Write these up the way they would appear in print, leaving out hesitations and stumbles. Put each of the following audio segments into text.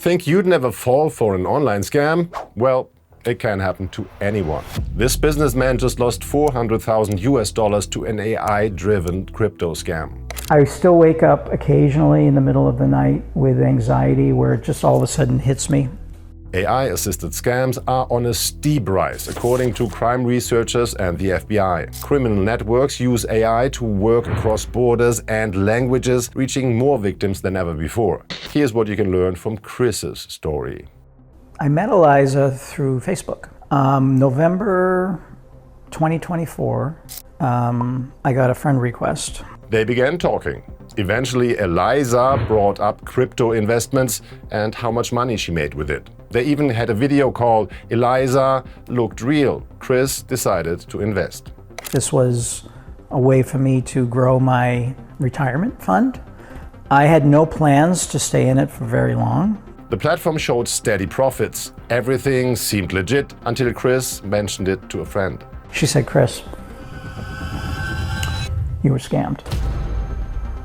Think you'd never fall for an online scam? Well, it can happen to anyone. This businessman just lost $400,000 to an AI-driven crypto scam. I still wake up occasionally in the middle of the night with anxiety where it just all of a sudden hits me. AI-assisted scams are on a steep rise, according to crime researchers and the FBI. Criminal networks use AI to work across borders and languages, reaching more victims than ever before. Here's what you can learn from Chris's story. I met Eliza through Facebook. November 2024, I got a friend request. They began talking. Eventually, Eliza brought up crypto investments and how much money she made with it. They even had a video call. Eliza looked real. Chris decided to invest. This was a way for me to grow my retirement fund. I had no plans to stay in it for very long. The platform showed steady profits. Everything seemed legit until Chris mentioned it to a friend. She said, "Chris, you were scammed."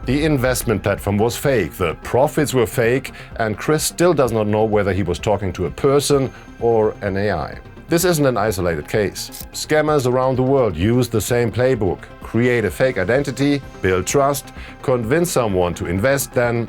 The investment platform was fake, the profits were fake, and Chris still does not know whether he was talking to a person or an AI. This isn't an isolated case. Scammers around the world use the same playbook: create a fake identity, build trust, convince someone to invest, then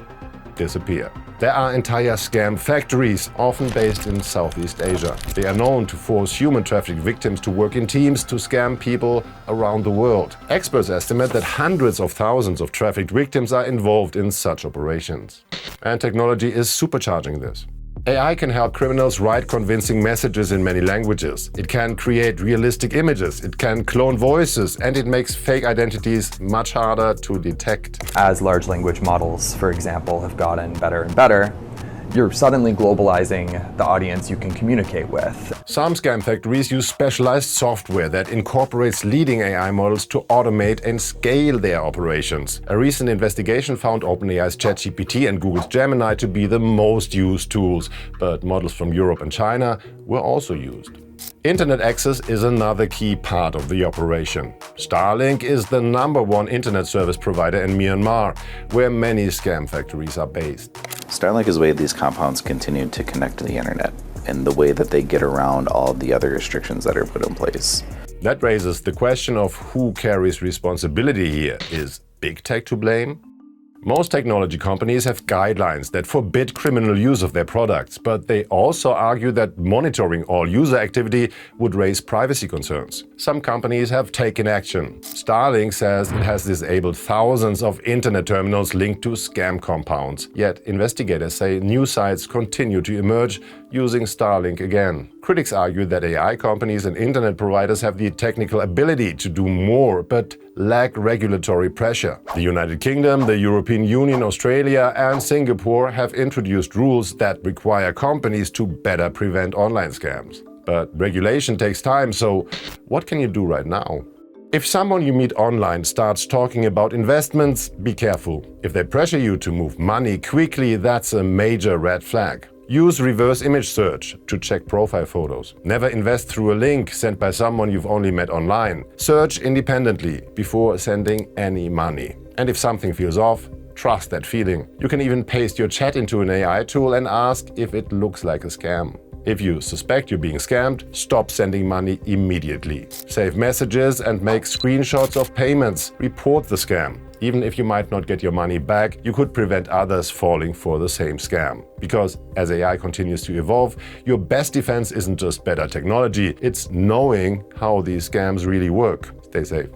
disappear. There are entire scam factories, often based in Southeast Asia. They are known to force human trafficking victims to work in teams to scam people around the world. Experts estimate that hundreds of thousands of trafficked victims are involved in such operations. And technology is supercharging this. AI can help criminals write convincing messages in many languages. It can create realistic images, it can clone voices, and it makes fake identities much harder to detect. As large language models, for example, have gotten better and better, you're suddenly globalizing the audience you can communicate with. Some scam factories use specialized software that incorporates leading AI models to automate and scale their operations. A recent investigation found OpenAI's ChatGPT and Google's Gemini to be the most used tools, but models from Europe and China were also used. Internet access is another key part of the operation. Starlink is the #1 internet service provider in Myanmar, where many scam factories are based. Starlink is the way these compounds continue to connect to the internet and the way that they get around all of the other restrictions that are put in place. That raises the question of who carries responsibility here. Is big tech to blame? Most technology companies have guidelines that forbid criminal use of their products, but they also argue that monitoring all user activity would raise privacy concerns. Some companies have taken action. Starlink says it has disabled thousands of internet terminals linked to scam compounds. Yet investigators say new sites continue to emerge using Starlink again. Critics argue that AI companies and internet providers have the technical ability to do more, but lack regulatory pressure. The United Kingdom, the European Union, Australia, and Singapore have introduced rules that require companies to better prevent online scams. But regulation takes time, so what can you do right now? If someone you meet online starts talking about investments, be careful. If they pressure you to move money quickly, that's a major red flag. Use reverse image search to check profile photos. Never invest through a link sent by someone you've only met online. Search independently before sending any money. And if something feels off, trust that feeling. You can even paste your chat into an AI tool and ask if it looks like a scam. If you suspect you're being scammed, stop sending money immediately. Save messages and make screenshots of payments. Report the scam. Even if you might not get your money back, you could prevent others falling for the same scam. Because as AI continues to evolve, your best defense isn't just better technology, it's knowing how these scams really work. Stay safe.